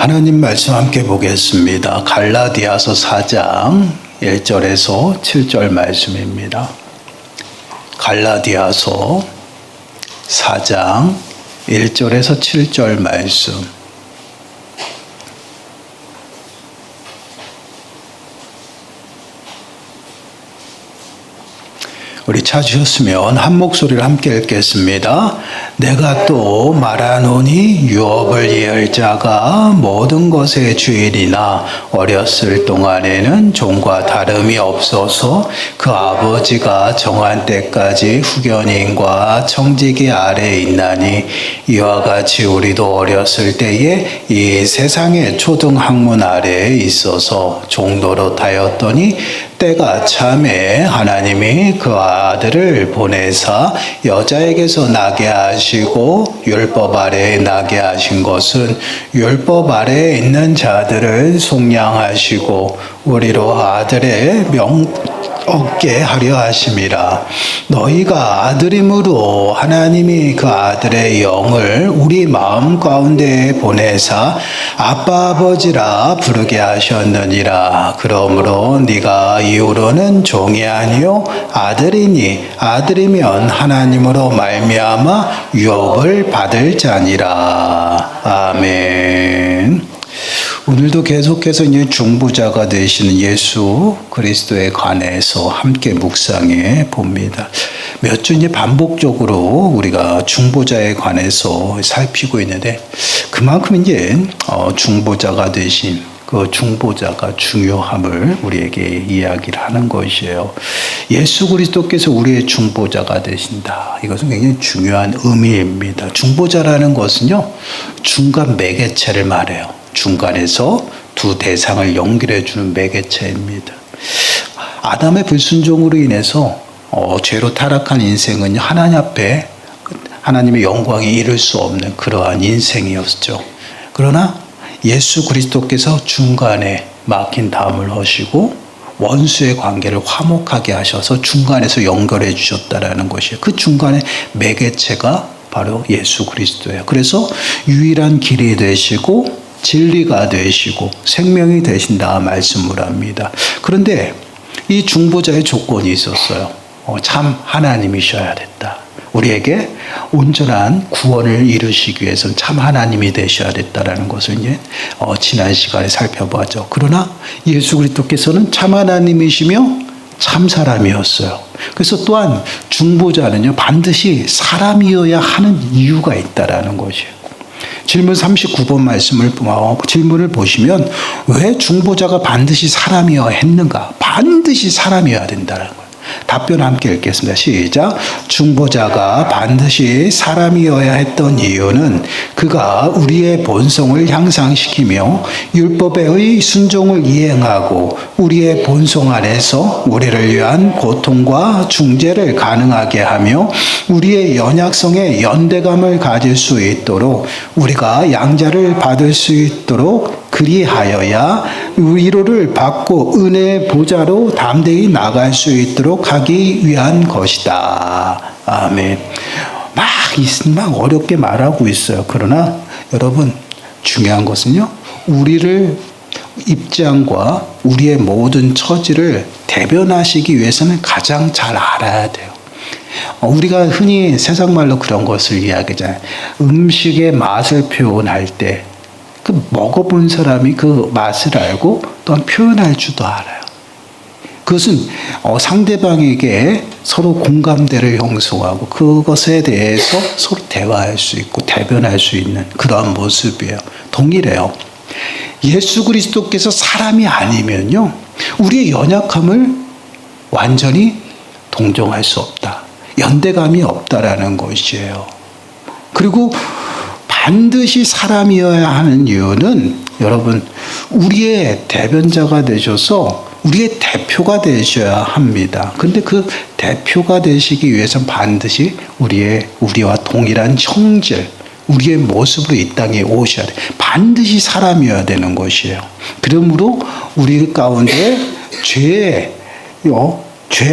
하나님 말씀 함께 보겠습니다. 갈라디아서 4장 1절에서 7절 말씀입니다. 갈라디아서 4장 1절에서 7절 말씀. 우리 찾으셨으면 한 목소리를 함께 읽겠습니다. 내가 또 말하노니 유업을 이을 자가 모든 것의 주인이나 어렸을 동안에는 종과 다름이 없어서 그 아버지가 정한 때까지 후견인과 청지기 아래에 있나니 이와 같이 우리도 어렸을 때에 이 세상의 초등학문 아래에 있어서 종노릇하였더니 때가 참에 하나님이 그 아들을 보내사 여자에게서 나게 하시고 율법 아래에 나게 하신 것은 율법 아래에 있는 자들을 속량하시고 우리로 아들의 명 얻게 하려 하심이라. 너희가 아들임으로 하나님이 그 아들의 영을 우리 마음 가운데 보내사 아빠 아버지라 부르게 하셨느니라. 그러므로 네가 이후로는 종이 아니요 아들이니 아들이면 하나님으로 말미암아 유업을 받을 자니라. 아멘. 오늘도 계속해서 이제 중보자가 되시는 예수 그리스도에 관해서 함께 묵상해 봅니다. 몇 주 이제 반복적으로 우리가 중보자에 관해서 살피고 있는데 그만큼 이제 중보자가 되신 그 중보자가 중요함을 우리에게 이야기를 하는 것이에요. 예수 그리스도께서 우리의 중보자가 되신다. 이것은 굉장히 중요한 의미입니다. 중보자라는 것은요, 중간 매개체를 말해요. 중간에서 두 대상을 연결해 주는 매개체입니다. 아담의 불순종으로 인해서 죄로 타락한 인생은 하나님 앞에 하나님의 영광에 이를 수 없는 그러한 인생이었죠. 그러나 예수 그리스도께서 중간에 막힌 담을 하시고 원수의 관계를 화목하게 하셔서 중간에서 연결해 주셨다라는 것이에요. 그 중간에 매개체가 바로 예수 그리스도예요. 그래서 유일한 길이 되시고 진리가 되시고 생명이 되신다 말씀을 합니다. 그런데 이 중보자의 조건이 있었어요. 참 하나님이셔야 됐다. 우리에게 온전한 구원을 이루시기 위해서는 참 하나님이 되셔야 됐다라는 것을 이제 지난 시간에 살펴보았죠. 그러나 예수 그리스도께서는 참 하나님이시며 참 사람이었어요. 그래서 또한 중보자는요 반드시 사람이어야 하는 이유가 있다라는 것이에요. 질문 39번 질문을 보시면 왜 중보자가 반드시 사람이어야 했는가? 반드시 사람이어야 된다는 거예요. 답변 함께 읽겠습니다. 시작. 중보자가 반드시 사람이어야 했던 이유는 그가 우리의 본성을 향상시키며 율법의 순종을 이행하고 우리의 본성 안에서 우리를 위한 고통과 중재를 가능하게 하며 우리의 연약성에 연대감을 가질 수 있도록 우리가 양자를 받을 수 있도록 그리하여야 위로를 받고 은혜의 보좌로 담대히 나갈 수 있도록 하기 위한 것이다. 아멘. 막 어렵게 말하고 있어요. 그러나 여러분 중요한 것은요. 우리를 입장과 우리의 모든 처지를 대변하시기 위해서는 가장 잘 알아야 돼요. 우리가 흔히 세상 말로 그런 것을 이야기하잖아요. 음식의 맛을 표현할 때 그 먹어본 사람이 그 맛을 알고 또한 표현할 줄도 알아요. 그것은 상대방에게 서로 공감대를 형성하고 그것에 대해서 서로 대화할 수 있고 대변할 수 있는 그러한 모습이에요. 동일해요. 예수 그리스도께서 사람이 아니면요, 우리의 연약함을 완전히 동정할 수 없다. 연대감이 없다라는 것이에요. 그리고 반드시 사람이어야 하는 이유는 여러분 우리의 대변자가 되셔서 우리의 대표가 되셔야 합니다. 그런데 그 대표가 되시기 위해서는 반드시 우리와 동일한 형질, 우리의 모습으로 이 땅에 오셔야 돼. 반드시 사람이어야 되는 것이에요. 그러므로 우리 가운데 죄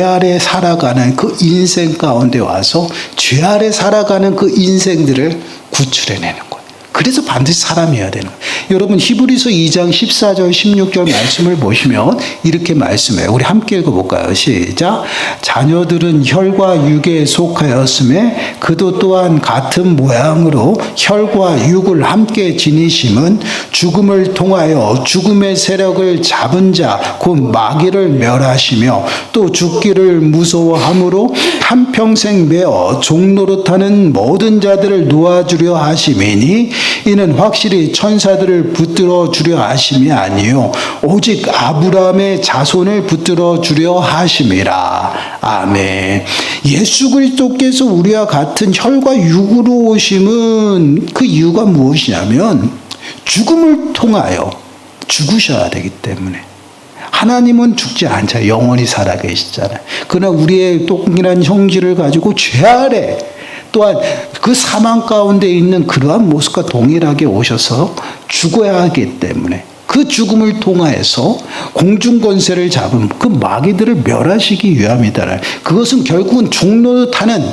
아래 살아가는 그 인생 가운데 와서 죄 아래 살아가는 그 인생들을 구출해내는 거예요. 그래서 반드시 사람이어야 되는 거예요. 여러분 히브리서 2장 14절 16절 말씀을 보시면 이렇게 말씀해요. 우리 함께 읽어볼까요? 시작. 자녀들은 혈과 육에 속하였음에 그도 또한 같은 모양으로 혈과 육을 함께 지니심은 죽음을 통하여 죽음의 세력을 잡은 자 곧 마귀를 멸하시며 또 죽기를 무서워함으로 한평생 매어 종노릇하는 모든 자들을 놓아주려 하심이니 이는 확실히 천사들을 붙들어 주려 하심이 아니요 오직 아브라함의 자손을 붙들어 주려 하심이라. 아멘. 예수 그리스도께서 우리와 같은 혈과 육으로 오심은 그 이유가 무엇이냐면 죽음을 통하여 죽으셔야 되기 때문에. 하나님은 죽지 않잖아요. 영원히 살아계시잖아요. 그러나 우리의 동일한 형질을 가지고 죄 아래 또한 그 사망 가운데 있는 그러한 모습과 동일하게 오셔서 죽어야 하기 때문에 그 죽음을 통하여서 공중권세를 잡은 그 마귀들을 멸하시기 위함이다. 그것은 결국은 종노릇하는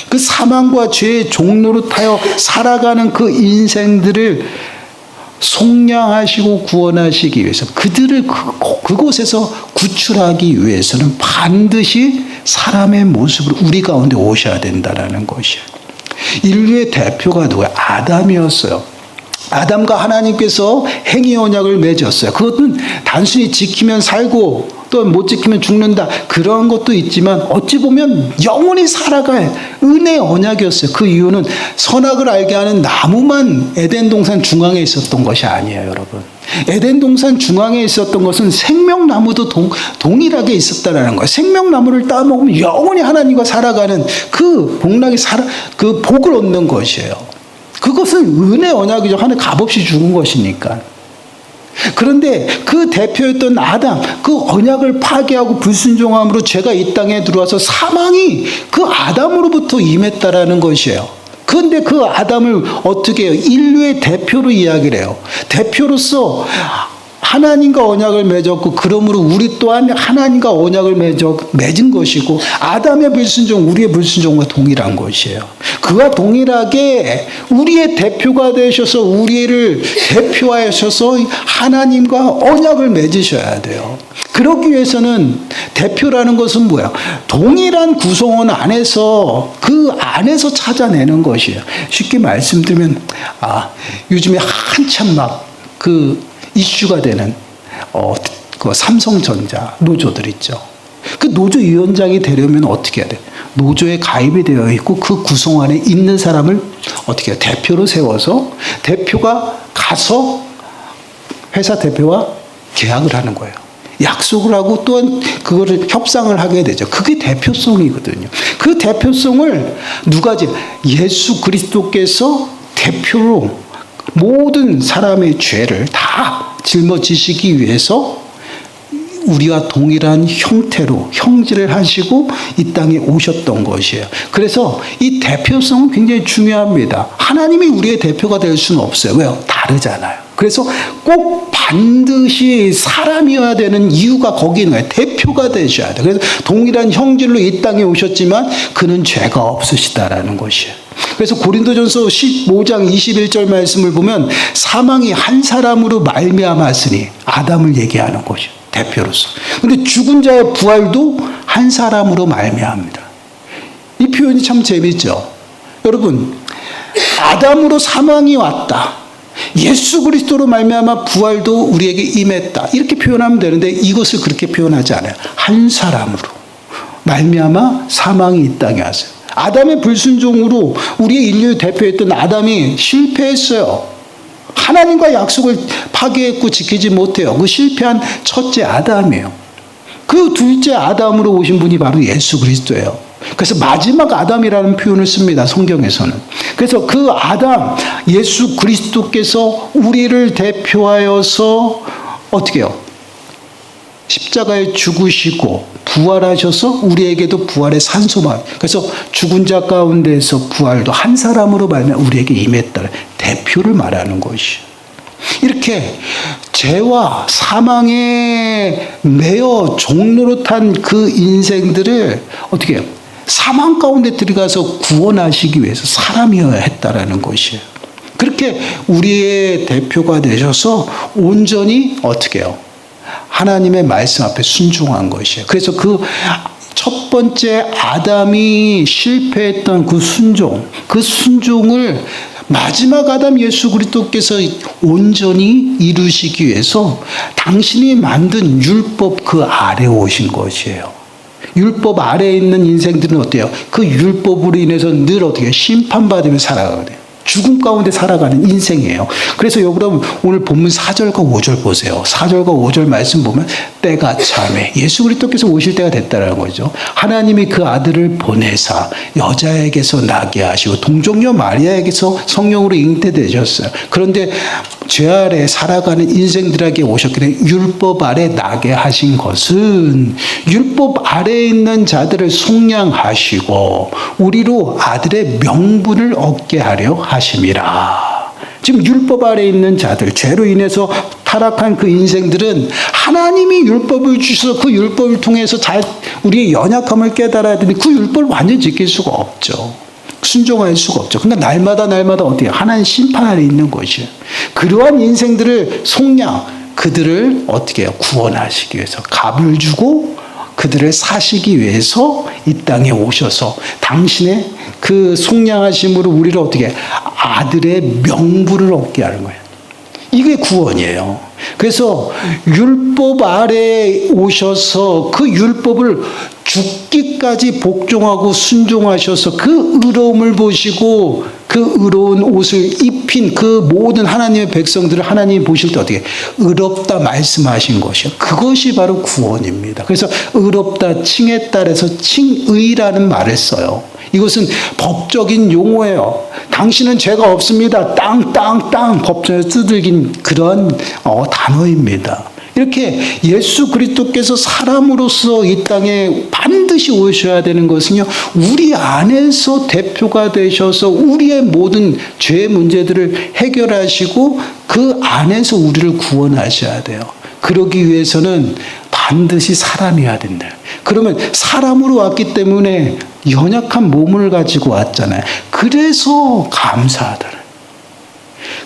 그 사망과 죄의 종노릇하여 살아가는 그 인생들을 속량하시고 구원하시기 위해서 그들을 그곳에서 구출하기 위해서는 반드시 사람의 모습으로 우리 가운데 오셔야 된다는 것이에요. 인류의 대표가 누구야? 아담이었어요. 아담과 하나님께서 행위 언약을 맺었어요. 그것은 단순히 지키면 살고 또 못 지키면 죽는다 그런 것도 있지만 어찌 보면 영원히 살아갈 은혜의 언약이었어요. 그 이유는 선악을 알게 하는 나무만 에덴 동산 중앙에 있었던 것이 아니에요, 여러분. 에덴 동산 중앙에 있었던 것은 생명나무도 동일하게 있었다라는 거예요. 생명나무를 따먹으면 영원히 하나님과 살아가는 그 그 복을 얻는 것이에요. 그것은 은혜 언약이죠. 하나님 값없이 죽은 것이니까. 그런데 그 대표였던 아담, 그 언약을 파괴하고 불순종함으로 죄가 이 땅에 들어와서 사망이 그 아담으로부터 임했다라는 것이에요. 그런데 그 아담을 어떻게 해요? 인류의 대표로 이야기를 해요. 대표로서 하나님과 언약을 맺었고 그러므로 우리 또한 하나님과 언약을 맺은 것이고 아담의 불순종, 우리의 불순종과 동일한 것이에요. 그와 동일하게 우리의 대표가 되셔서 우리를 대표하셔서 하나님과 언약을 맺으셔야 돼요. 그러기 위해서는 대표라는 것은 뭐야? 동일한 구성원 안에서 그 안에서 찾아내는 것이에요. 쉽게 말씀드리면 요즘에 한참 막 이슈가 되는 그 삼성전자 노조들 있죠. 그 노조 위원장이 되려면 어떻게 해야 돼? 노조에 가입이 되어 있고 그 구성 안에 있는 사람을 어떻게 해요? 대표로 세워서 대표가 가서 회사 대표와 계약을 하는 거예요. 약속을 하고 또한 그거를 협상을 하게 되죠. 그게 대표성이거든요. 그 대표성을 예수 그리스도께서 대표로 모든 사람의 죄를 다 짊어지시기 위해서 우리와 동일한 형태로 형질을 하시고 이 땅에 오셨던 것이에요. 그래서 이 대표성은 굉장히 중요합니다. 하나님이 우리의 대표가 될 수는 없어요. 왜요? 다르잖아요. 그래서 꼭 반드시 사람이어야 되는 이유가 거기 있는 거예요. 대표가 되셔야 돼요. 그래서 동일한 형질로 이 땅에 오셨지만 그는 죄가 없으시다라는 것이에요. 그래서 고린도전서 15장 21절 말씀을 보면 사망이 한 사람으로 말미암았으니 아담을 얘기하는 것이에요. 대표로서. 그런데 죽은 자의 부활도 한 사람으로 말미암습니다. 이 표현이 참 재밌죠. 여러분, 아담으로 사망이 왔다. 예수 그리스도로 말미암아 부활도 우리에게 임했다. 이렇게 표현하면 되는데 이것을 그렇게 표현하지 않아요. 한 사람으로 말미암아 사망이 이 땅에 왔어요. 아담의 불순종으로 우리의 인류의 대표였던 아담이 실패했어요. 하나님과 약속을 파괴했고 지키지 못해요. 그 실패한 첫째 아담이에요. 그 둘째 아담으로 오신 분이 바로 예수 그리스도예요. 그래서 마지막 아담이라는 표현을 씁니다. 성경에서는. 그래서 그 아담, 예수 그리스도께서 우리를 대표하여서 어떻게 해요? 십자가에 죽으시고 부활하셔서 우리에게도 부활의 산소만. 그래서 죽은 자 가운데서 부활도 한 사람으로 말하면 우리에게 임했다. 대표를 말하는 것이에요. 이렇게 죄와 사망에 매여 종노릇한 그 인생들을 어떻게 해요? 사망 가운데 들어가서 구원하시기 위해서 사람이어야 했다라는 것이에요. 그렇게 우리의 대표가 되셔서 온전히 어떻게 해요? 하나님의 말씀 앞에 순종한 것이에요. 그래서 그 첫 번째 아담이 실패했던 그 순종을 마지막 아담 예수 그리스도께서 온전히 이루시기 위해서 당신이 만든 율법 그 아래에 오신 것이에요. 율법 아래에 있는 인생들은 어때요? 그 율법으로 인해서 늘 어떻게 심판받으며 살아가게 돼요. 죽음 가운데 살아가는 인생이에요. 그래서 여러분 오늘 본문 4절과 5절 보세요. 4절과 5절 말씀 보면 때가 참에 예수 그리스도께서 오실 때가 됐다는 거죠. 하나님이 그 아들을 보내사 여자에게서 나게 하시고 동정녀 마리아에게서 성령으로 잉태되셨어요. 그런데 죄 아래 살아가는 인생들에게 오셨기 때문에 율법 아래 나게 하신 것은 율법 아래에 있는 자들을 속량하시고 우리로 아들의 명분을 얻게 하려 하심이라. 지금 율법 아래에 있는 자들, 죄로 인해서 타락한 그 인생들은 하나님이 율법을 주셔서 그 율법을 통해서 우리의 연약함을 깨달아야 되는데 그 율법을 완전히 지킬 수가 없죠. 순종할 수가 없죠. 그러니까 날마다 어디에 하나님 심판 아래 있는 것이에요. 그러한 인생들을 속량, 그들을 어떻게 해요? 구원하시기 위해서 값을 주고 그들을 사시기 위해서 이 땅에 오셔서 당신의 그 속량하심으로 우리를 어떻게 아들의 명분을 얻게 하는 거예요. 이게 구원이에요. 그래서 율법 아래에 오셔서 그 율법을 죽기까지 복종하고 순종하셔서 그 의로움을 보시고 그 의로운 옷을 입힌 그 모든 하나님의 백성들을 하나님이 보실 때 어떻게 의롭다 말씀하신 것이요. 그것이 바로 구원입니다. 그래서 의롭다 칭에 따라서 칭의라는 말을 써요. 이것은 법적인 용어예요. 당신은 죄가 없습니다. 땅 법정에서 두들긴 그런 단어입니다. 이렇게 예수 그리스도께서 사람으로서 이 땅에 반드시 오셔야 되는 것은요, 우리 안에서 대표가 되셔서 우리의 모든 죄 문제들을 해결하시고 그 안에서 우리를 구원하셔야 돼요. 그러기 위해서는 반드시 사람이어야 된다. 그러면 사람으로 왔기 때문에 연약한 몸을 가지고 왔잖아요. 그래서 감사하더라.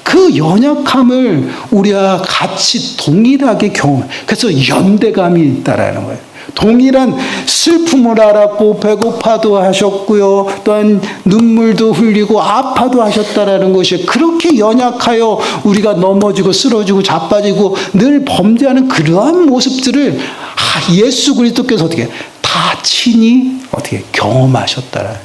그 연약함을 우리와 같이 동일하게 경험, 그래서 연대감이 있다라는 거예요. 동일한 슬픔을 알았고 배고파도 하셨고요. 또한 눈물도 흘리고 아파도 하셨다라는 것이 그렇게 연약하여 우리가 넘어지고 쓰러지고 자빠지고 늘 범죄하는 그러한 모습들을 예수 그리스도께서 어떻게 다 친히 어떻게 경험하셨다라.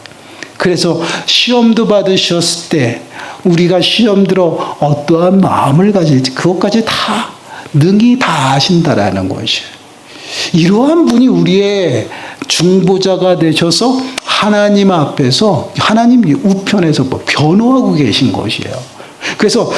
그래서 시험도 받으셨을 때 우리가 시험 들어 어떠한 마음을 가질지 그것까지 다 능히 다 아신다라는 것이에요. 이러한 분이 우리의 중보자가 되셔서 하나님 앞에서 하나님 우편에서 변호하고 계신 것이에요. 그래서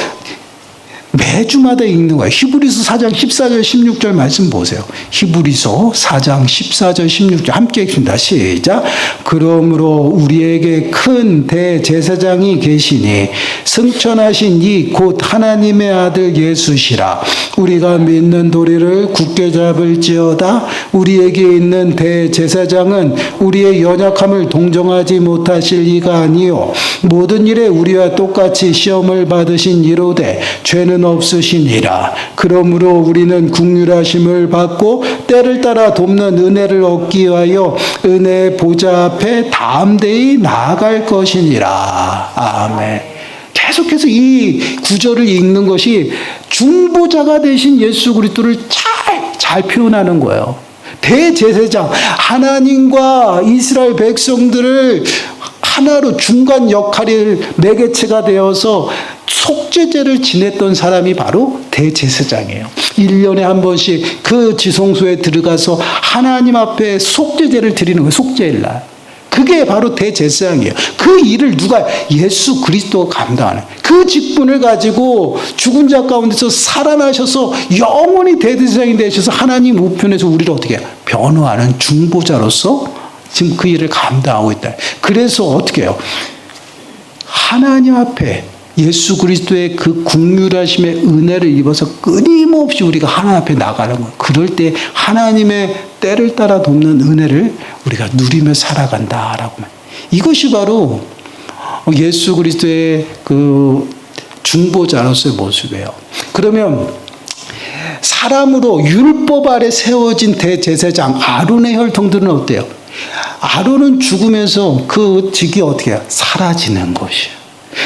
매주마다 읽는 거예요. 히브리서 4장 14절 16절 말씀 보세요. 히브리서 4장 14절 16절 함께 읽습니다. 시작. 그러므로 우리에게 큰 대제사장이 계시니 승천하신 이 곧 하나님의 아들 예수시라. 우리가 믿는 도리를 굳게 잡을지어다. 우리에게 있는 대제사장은 우리의 연약함을 동정하지 못하실 이가 아니요 모든 일에 우리와 똑같이 시험을 받으신 이로되 죄는 없으시니라. 그러므로 우리는 긍휼하심을 받고 때를 따라 돕는 은혜를 얻기 위하여 은혜의 보좌 앞에 담대히 나아갈 것이니라. 아멘. 계속해서 이 구절을 읽는 것이 중보자가 되신 예수 그리스도를 잘 표현하는 거예요. 대제사장, 하나님과 이스라엘 백성들을 하나로 중간 역할을 매개체가 되어서 속죄제를 지냈던 사람이 바로 대제사장이에요. 1년에 한 번씩 그 지성소에 들어가서 하나님 앞에 속죄제를 드리는 거예요. 속죄일 날. 그게 바로 대제사장이에요. 그 일을 누가 예수 그리스도가 감당하는 그 직분을 가지고 죽은 자 가운데서 살아나셔서 영원히 대제사장이 되셔서 하나님 우편에서 우리를 어떻게 해요? 변호하는 중보자로서 지금 그 일을 감당하고 있다. 그래서 어떻게 해요? 하나님 앞에 예수 그리스도의 그 긍휼하심의 은혜를 입어서 끊임없이 우리가 하나님 앞에 나가는 거예요. 그럴 때 하나님의 때를 따라 돕는 은혜를 우리가 누리며 살아간다라고. 이것이 바로 예수 그리스도의 그 중보자로서의 모습이에요. 그러면 사람으로 율법 아래 세워진 대제사장 아론의 혈통들은 어때요? 아론은 죽으면서 그 직이 어떻게 해요? 사라지는 것이에요.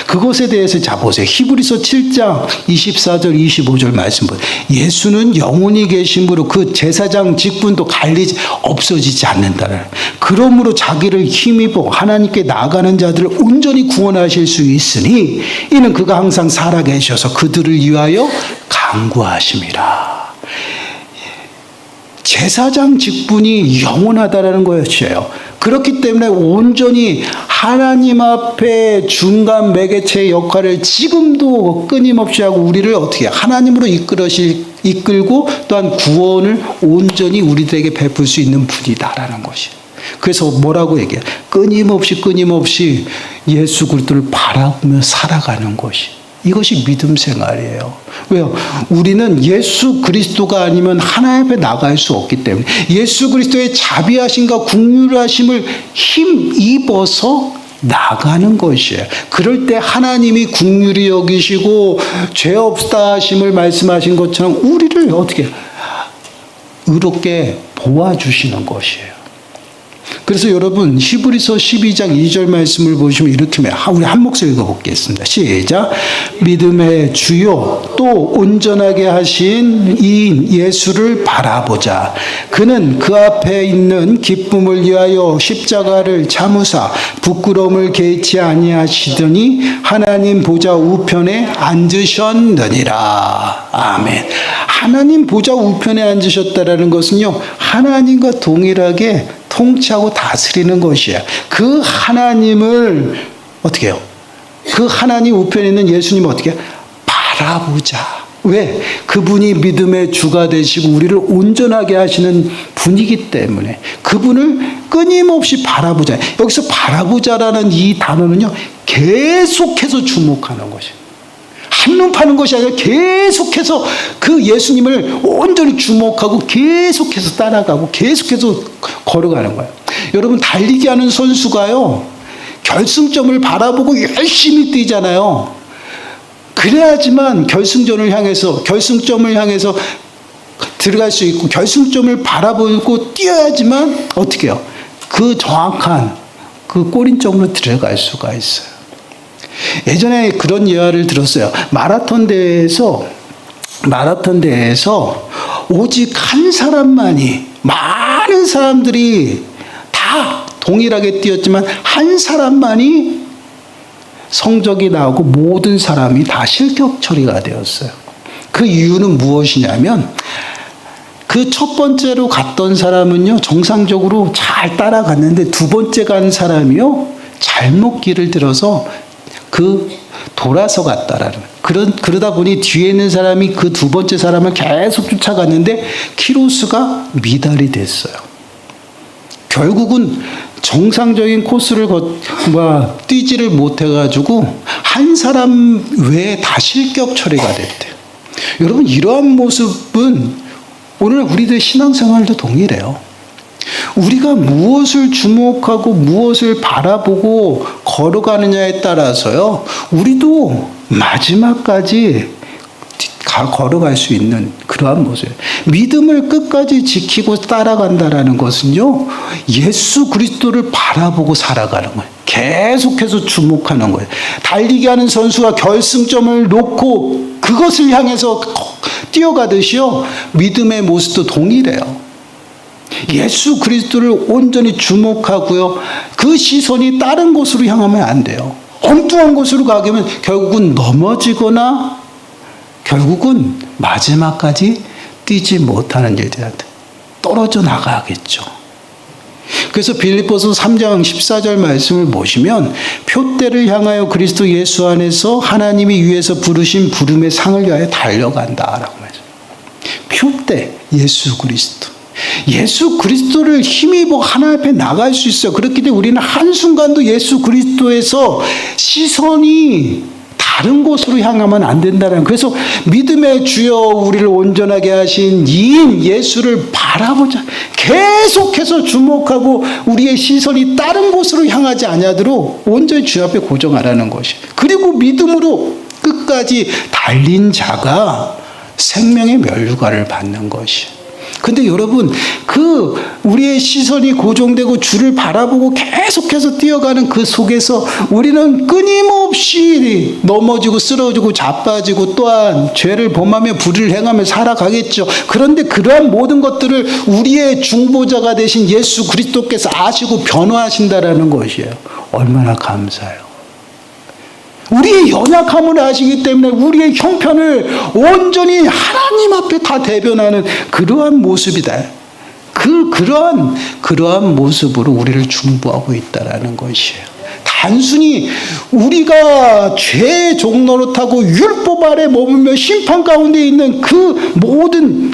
그것에 대해서 자 보세요. 히브리서 7장 24절 25절 말씀 보세요. 예수는 영원히 계심으로 그 제사장 직분도 없어지지 않는다는. 그러므로 자기를 힘입어 하나님께 나아가는 자들을 온전히 구원하실 수 있으니 이는 그가 항상 살아계셔서 그들을 위하여 간구하심이라. 제사장 직분이 영원하다라는 것이에요. 그렇기 때문에 온전히 하나님 앞에 중간 매개체 역할을 지금도 끊임없이 하고 우리를 어떻게 하나님으로 이끌고 또한 구원을 온전히 우리들에게 베풀 수 있는 분이다라는 것이. 그래서 뭐라고 얘기해요? 끊임없이 예수 그리스도를 바라보며 살아가는 것이. 이것이 믿음 생활이에요. 왜요? 우리는 예수 그리스도가 아니면 하나님 앞에 나갈 수 없기 때문에 예수 그리스도의 자비하심과 긍휼하심을 힘입어서 나가는 것이에요. 그럴 때 하나님이 긍휼히 여기시고 죄 없다 하심을 말씀하신 것처럼 우리를 어떻게 의롭게 도와주시는 것이에요. 그래서 여러분 히브리서 12장 2절 말씀을 보시면 이렇게 우리 한 목소리 읽어보겠습니다. 시작. 믿음의 주요 또 온전하게 하신 이인 예수를 바라보자. 그는 그 앞에 있는 기쁨을 위하여 십자가를 참으사 부끄러움을 개의치 아니하시더니 하나님 보좌 우편에 앉으셨느니라. 아멘. 하나님 보좌 우편에 앉으셨다라는 것은요, 하나님과 동일하게 통치하고 다스리는 것이야. 그 하나님을 어떻게 해요? 그 하나님 우편에 있는 예수님을 어떻게 해요? 바라보자. 왜? 그분이 믿음의 주가 되시고 우리를 온전하게 하시는 분이기 때문에 그분을 끊임없이 바라보자. 여기서 바라보자라는 이 단어는요, 계속해서 주목하는 것이에요. 한눈 파는 것이 아니라 계속해서 그 예수님을 온전히 주목하고 계속해서 따라가고 계속해서 걸어가는 거예요. 여러분 달리기 하는 선수가요, 결승점을 바라보고 열심히 뛰잖아요. 그래야지만 결승점을 향해서 들어갈 수 있고 결승점을 바라보고 뛰어야지만 어떻게 해요? 그 정확한 그 골인점으로 들어갈 수가 있어요. 예전에 그런 예화를 들었어요. 마라톤 대회에서 오직 한 사람만이, 많은 사람들이 다 동일하게 뛰었지만 한 사람만이 성적이 나오고 모든 사람이 다 실격 처리가 되었어요. 그 이유는 무엇이냐면 그 첫 번째로 갔던 사람은요, 정상적으로 잘 따라갔는데 두 번째 간 사람이요, 잘못 길을 들어서 돌아서 갔다라는. 그러다 보니 뒤에 있는 사람이 그 두 번째 사람을 계속 쫓아갔는데 키로수가 미달이 됐어요. 결국은 정상적인 코스를 뛰지를 못해가지고 한 사람 외에 다 실격 처리가 됐대요. 여러분 이러한 모습은 오늘 우리들 신앙생활도 동일해요. 우리가 무엇을 주목하고 무엇을 바라보고 걸어가느냐에 따라서요, 우리도 마지막까지 걸어갈 수 있는 그러한 모습이에요. 믿음을 끝까지 지키고 따라간다라는 것은요, 예수 그리스도를 바라보고 살아가는 거예요. 계속해서 주목하는 거예요. 달리기 하는 선수가 결승점을 놓고 그것을 향해서 뛰어가듯이요, 믿음의 모습도 동일해요. 예수 그리스도를 온전히 주목하고요, 그 시선이 다른 곳으로 향하면 안 돼요. 엉뚱한 곳으로 가게 하면 결국은 넘어지거나 결국은 마지막까지 뛰지 못하는 일들한테 떨어져 나가겠죠. 그래서 빌립보서 3장 14절 말씀을 보시면 표대를 향하여 그리스도 예수 안에서 하나님이 위에서 부르신 부름의 상을 위하여 달려간다라고 말해요. 표대, 예수 그리스도. 예수 그리스도를 힘입어 하나님 앞에 나갈 수 있어요. 그렇기 때문에 우리는 한순간도 예수 그리스도에서 시선이 다른 곳으로 향하면 안 된다는. 그래서 믿음의 주여 우리를 온전하게 하신 이인 예수를 바라보자. 계속해서 주목하고 우리의 시선이 다른 곳으로 향하지 아니하도록 온전히 주 앞에 고정하라는 것이. 그리고 믿음으로 끝까지 달린 자가 생명의 면류관을 받는 것이. 근데 여러분, 우리의 시선이 고정되고 주를 바라보고 계속해서 뛰어가는 그 속에서 우리는 끊임없이 넘어지고 쓰러지고 자빠지고 또한 죄를 범하며 불의를 행하며 살아가겠죠. 그런데 그러한 모든 것들을 우리의 중보자가 되신 예수 그리스도께서 아시고 변화하신다라는 것이에요. 얼마나 감사해요. 우리의 연약함을 아시기 때문에 우리의 형편을 온전히 하나님 앞에 다 대변하는 그러한 모습이다. 그러한 모습으로 우리를 중보하고 있다라는 것이에요. 단순히 우리가 죄의 종노릇하고 율법 아래 머물며 심판 가운데 있는 그 모든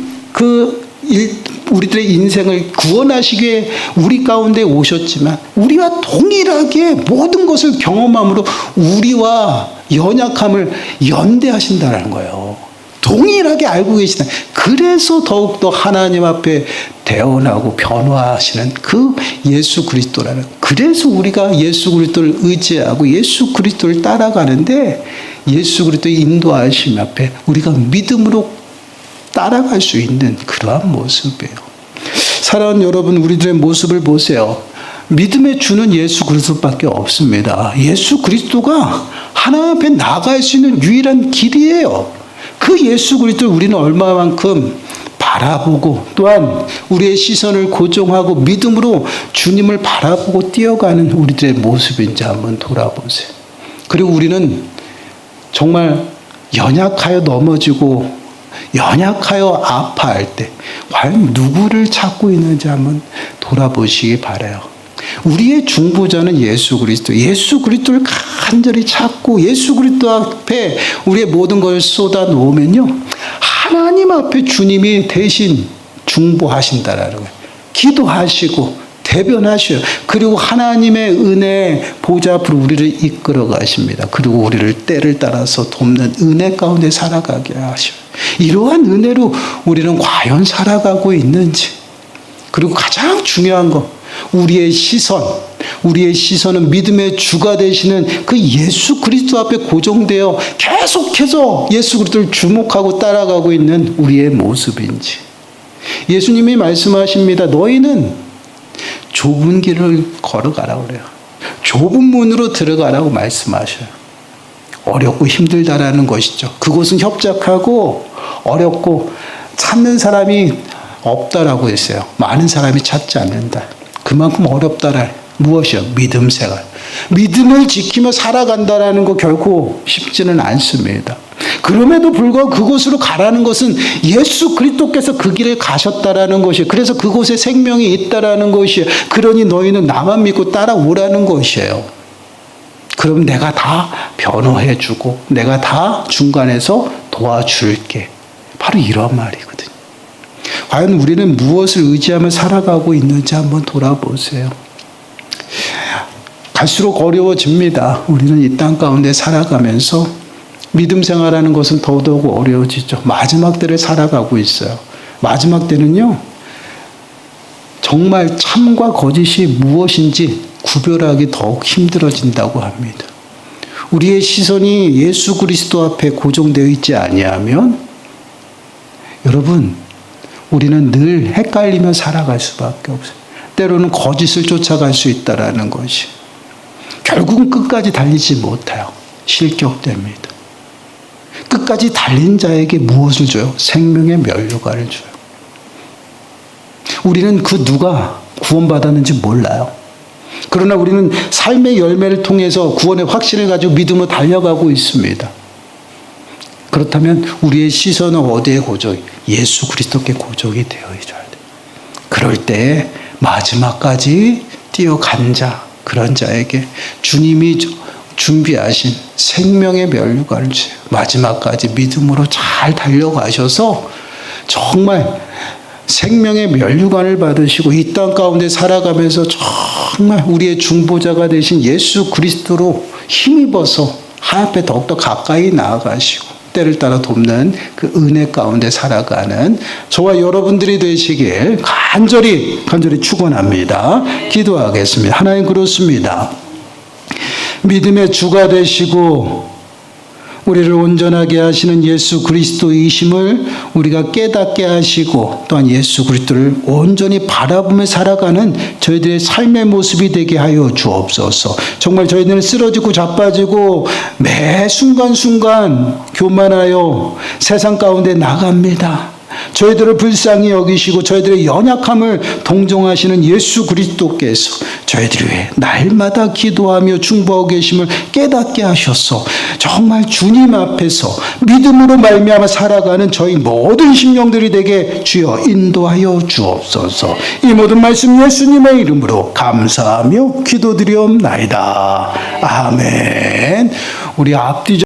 우리들의 인생을 구원하시기에 우리 가운데 오셨지만 우리와 동일하게 모든 것을 경험함으로 우리와 연약함을 연대하신다는 거예요. 동일하게 알고 계시다. 그래서 더욱더 하나님 앞에 대언하고 변화하시는 그 예수 그리스도라는, 그래서 우리가 예수 그리스도를 의지하고 예수 그리스도를 따라가는데 예수 그리스도의 인도하심 앞에 우리가 믿음으로 따라갈 수 있는 그러한 모습이에요. 사랑하는 여러분, 우리들의 모습을 보세요. 믿음의 주는 예수 그리스도밖에 없습니다. 예수 그리스도가 하나님 앞에 나아갈 수 있는 유일한 길이에요. 그 예수 그리스도를 우리는 얼마만큼 바라보고 또한 우리의 시선을 고정하고 믿음으로 주님을 바라보고 뛰어가는 우리들의 모습인지 한번 돌아보세요. 그리고 우리는 정말 연약하여 넘어지고 연약하여 아파할 때 과연 누구를 찾고 있는지 한번 돌아보시기 바라요. 우리의 중보자는 예수 그리스도, 예수 그리스도를 간절히 찾고 예수 그리스도 앞에 우리의 모든 걸 쏟아 놓으면요, 하나님 앞에 주님이 대신 중보하신다라는 거예요. 기도하시고 대변하셔요. 그리고 하나님의 은혜 보좌 앞으로 우리를 이끌어 가십니다. 그리고 우리를 때를 따라서 돕는 은혜 가운데 살아가게 하셔요. 이러한 은혜로 우리는 과연 살아가고 있는지, 그리고 가장 중요한 거, 우리의 시선은 믿음의 주가 되시는 그 예수 그리스도 앞에 고정되어 계속해서 예수 그리스도를 주목하고 따라가고 있는 우리의 모습인지. 예수님이 말씀하십니다. 너희는 좁은 길을 걸어가라고 그래요. 좁은 문으로 들어가라고 말씀하셔요. 어렵고 힘들다라는 것이죠. 그곳은 협착하고 어렵고 찾는 사람이 없다라고 했어요. 많은 사람이 찾지 않는다. 그만큼 어렵다라. 무엇이요? 믿음 생활. 믿음을 지키며 살아간다라는 거 결코 쉽지는 않습니다. 그럼에도 불구하고 그곳으로 가라는 것은 예수 그리스도께서 그 길을 가셨다라는 것이에요. 그래서 그곳에 생명이 있다라는 것이에요. 그러니 너희는 나만 믿고 따라오라는 것이에요. 그럼 내가 다 변호해주고 내가 다 중간에서 도와줄게. 바로 이런 말이거든요. 과연 우리는 무엇을 의지하며 살아가고 있는지 한번 돌아보세요. 갈수록 어려워집니다. 우리는 이 땅 가운데 살아가면서 믿음 생활하는 것은 더더욱 어려워지죠. 마지막 때를 살아가고 있어요. 마지막 때는요, 정말 참과 거짓이 무엇인지 구별하기 더욱 힘들어진다고 합니다. 우리의 시선이 예수 그리스도 앞에 고정되어 있지 아니하면 여러분, 우리는 늘 헷갈리며 살아갈 수밖에 없어요. 때로는 거짓을 쫓아갈 수 있다라는 것이. 결국은 끝까지 달리지 못해요. 실격됩니다. 끝까지 달린 자에게 무엇을 줘요? 생명의 면류관을 줘요. 우리는 그 누가 구원받았는지 몰라요. 그러나 우리는 삶의 열매를 통해서 구원의 확신을 가지고 믿음으로 달려가고 있습니다. 그렇다면 우리의 시선은 어디에 고정이? 예수 그리스도께 고정이 되어 있어야 돼요. 그럴 때 마지막까지 뛰어간 자, 그런 자에게 주님이 준비하신 생명의 면류관을 주세요. 마지막까지 믿음으로 잘 달려가셔서 정말 생명의 면류관을 받으시고 이 땅 가운데 살아가면서 정말 우리의 중보자가 되신 예수 그리스도로 힘입어서 하나님 앞에 더욱더 가까이 나아가시고 때를 따라 돕는 그 은혜 가운데 살아가는 저와 여러분들이 되시길 간절히 축원합니다. 기도하겠습니다. 하나님, 그렇습니다. 믿음의 주가 되시고 우리를 온전하게 하시는 예수 그리스도이심을 우리가 깨닫게 하시고 또한 예수 그리스도를 온전히 바라보며 살아가는 저희들의 삶의 모습이 되게 하여 주옵소서. 정말 저희들은 쓰러지고 자빠지고 매 순간순간 교만하여 세상 가운데 나갑니다. 저희들을 불쌍히 여기시고 저희들의 연약함을 동정하시는 예수 그리스도께서 저희들을 위해 날마다 기도하며 중보하고 계심을 깨닫게 하셔서 정말 주님 앞에서 믿음으로 말미암아 살아가는 저희 모든 심령들이 되게 주여 인도하여 주옵소서. 이 모든 말씀 예수님의 이름으로 감사하며 기도드리옵나이다. 아멘. 우리 앞뒤